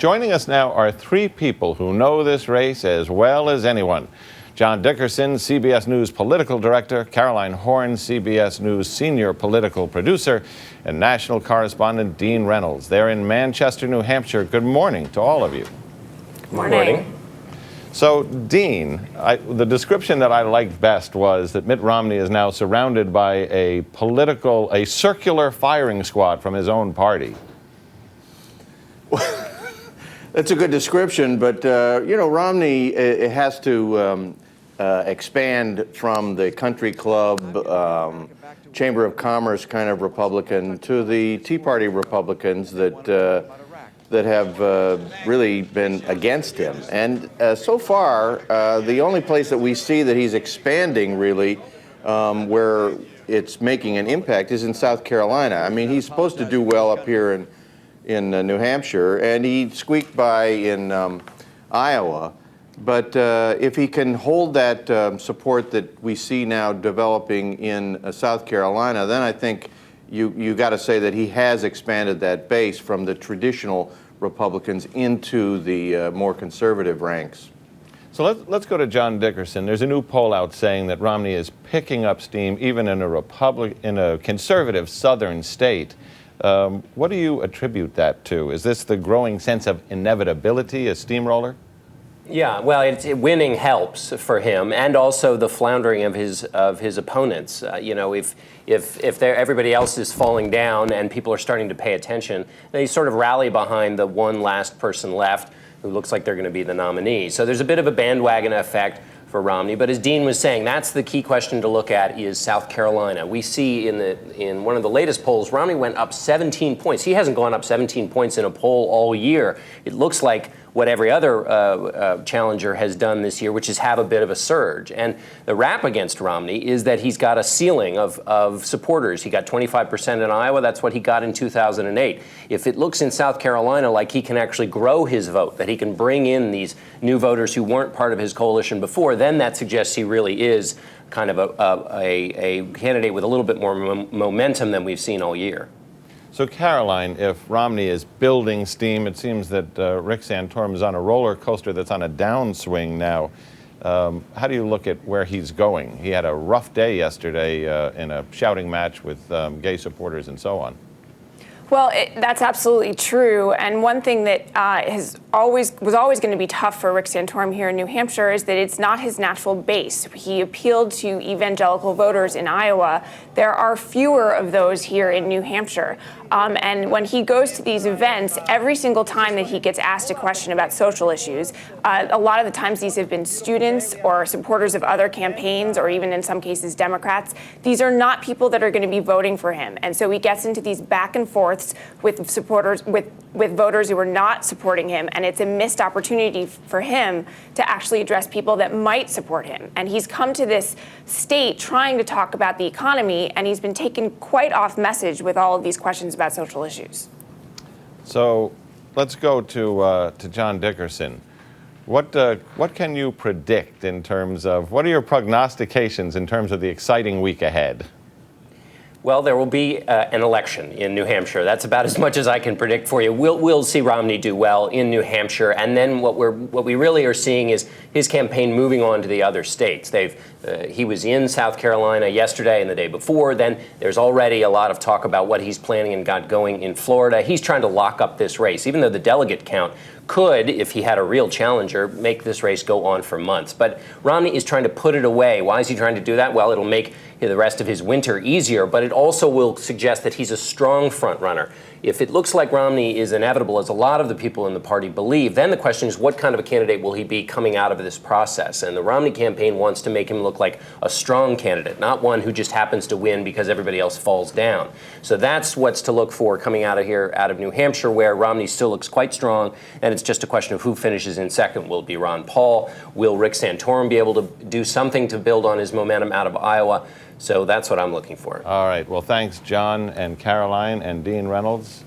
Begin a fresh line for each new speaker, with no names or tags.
Joining us now are three people who know this race as well as anyone. John Dickerson, CBS News political director, Caroline Horn, CBS News senior political producer, and national correspondent Dean Reynolds. They're in Manchester, New Hampshire. Good morning to all of you.
Good morning.
So, Dean, the description that I liked best was that Mitt Romney is now surrounded by a circular firing squad from his own party.
That's a good description, but Romney has to expand from the country club, Chamber of Commerce kind of Republican to the Tea Party Republicans that have really been against him. And so far, the only place that we see that he's expanding really, where it's making an impact, is in South Carolina. I mean, he's supposed to do well up here in New Hampshire, and he squeaked by in Iowa. But if he can hold that support that we see now developing in South Carolina, then I think you got to say that he has expanded that base from the traditional Republicans into the more conservative ranks.
So let's go to John Dickerson. There's a new poll out saying that Romney is picking up steam even in a conservative southern state. What do you attribute that to? Is this the growing sense of inevitability, a steamroller?
Yeah, well, winning helps for him, and also the floundering of his opponents. If everybody else is falling down and people are starting to pay attention, they sort of rally behind the one last person left who looks like they're going to be the nominee. So there's a bit of a bandwagon effect for Romney, but as Dean was saying, that's the key question to look at is South Carolina. We see in one of the latest polls, Romney went up 17 points. He hasn't gone up 17 points in a poll all year. It looks like what every other challenger has done this year, which is have a bit of a surge. And the rap against Romney is that he's got a ceiling of supporters. He got 25% in Iowa. That's what he got in 2008. If it looks in South Carolina like he can actually grow his vote, that he can bring in these new voters who weren't part of his coalition before, then that suggests he really is kind of a candidate with a little bit more momentum than we've seen all year.
So, Caroline, if Romney is building steam, it seems that Rick Santorum is on a roller coaster that's on a downswing now. How do you look at where he's going? He had a rough day yesterday in a shouting match with gay supporters and so on.
Well, that's absolutely true. And one thing that was always going to be tough for Rick Santorum here in New Hampshire is that it's not his natural base. He appealed to evangelical voters in Iowa. There are fewer of those here in New Hampshire. And when he goes to these events, every single time that he gets asked a question about social issues, a lot of the times these have been students or supporters of other campaigns, or even in some cases Democrats. These are not people that are going to be voting for him. And so he gets into these back and forths with supporters, with voters who are not supporting him, and it's a missed opportunity for him to actually address people that might support him. And he's come to this state trying to talk about the economy, and he's been taken quite off message with all of these questions about social issues.
So let's go to John Dickerson. What can you predict in terms of, what are your prognostications in terms of the exciting week ahead?
Well, there will be an election in New Hampshire. That's about as much as I can predict for you. We'll see Romney do well in New Hampshire, and then what we really are seeing is his campaign moving on to the other states. He was in South Carolina yesterday and the day before. Then there's already a lot of talk about what he's planning and got going in Florida. He's trying to lock up this race, even though the delegate count could, if he had a real challenger, make this race go on for months. But Romney is trying to put it away. Why is he trying to do that? Well, it'll make the rest of his winter easier, but it also will suggest that he's a strong front runner. If it looks like Romney is inevitable, as a lot of the people in the party believe, then the question is, what kind of a candidate will he be coming out of this process? And the Romney campaign wants to make him look like a strong candidate, not one who just happens to win because everybody else falls down. So that's what's to look for coming out of New Hampshire, where Romney still looks quite strong, and it's just a question of who finishes in second. Will it be Ron Paul? Will Rick Santorum be able to do something to build on his momentum out of Iowa? So that's what I'm looking for.
All right. Well, thanks, John and Caroline and Dean Reynolds.